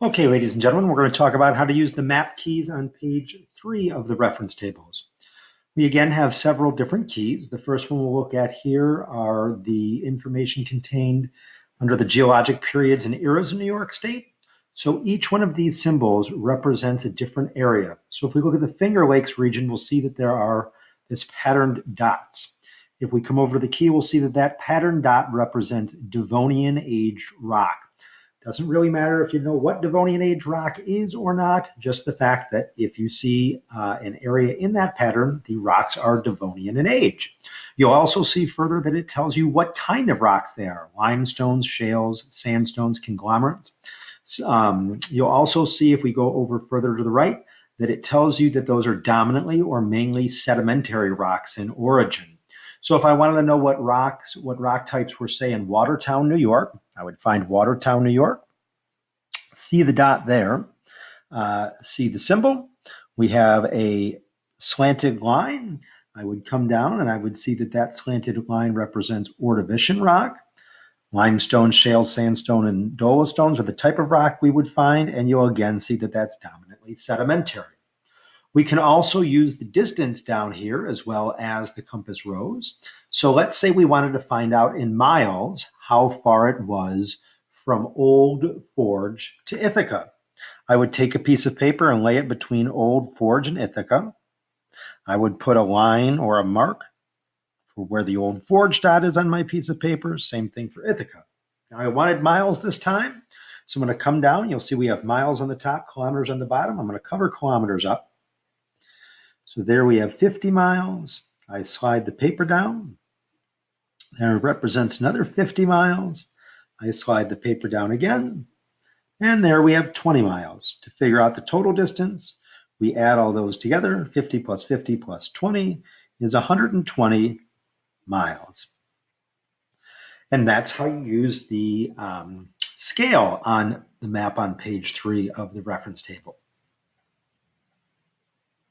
Okay, ladies and gentlemen, we're going to talk about how to use the map keys on page 3 of the reference tables. We again have several different keys. The first one we'll look at here are the information contained under the geologic periods and eras in New York State. So each one of these symbols represents a different area. So if we look at the Finger Lakes region, we'll see that there are this patterned dots. If we come over to the key, we'll see that that patterned dot represents Devonian aged rock. Doesn't really matter if you know what Devonian age rock is or not, just the fact that if you see an area in that pattern, the rocks are Devonian in age. You'll also see further that it tells you what kind of rocks they are: limestones, shales, sandstones, conglomerates. You'll also see, if we go over further to the right, that it tells you that those are dominantly or mainly sedimentary rocks in origin. So if I wanted to know what rock types were, say, in Watertown, New York, I would find Watertown, New York, see the dot there, see the symbol. We have a slanted line. I would come down and I would see that that slanted line represents Ordovician rock. Limestone, shale, sandstone, and dolostones are the type of rock we would find, and you'll again see that that's dominantly sedimentary. We can also use the distance down here as well as the compass rose. So let's say we wanted to find out in miles how far it was from Old Forge to Ithaca. I would take a piece of paper and lay it between Old Forge and Ithaca. I would put a line or a mark for where the Old Forge dot is on my piece of paper. Same thing for Ithaca. Now I wanted miles this time, so I'm going to come down. You'll see we have miles on the top, kilometers on the bottom. I'm going to cover kilometers up. So there we have 50 miles. I slide the paper down. There represents another 50 miles. I slide the paper down again. And there we have 20 miles. To figure out the total distance, we add all those together. 50 plus 50 plus 20 is 120 miles. And that's how you use the scale on the map on page 3 of the reference table.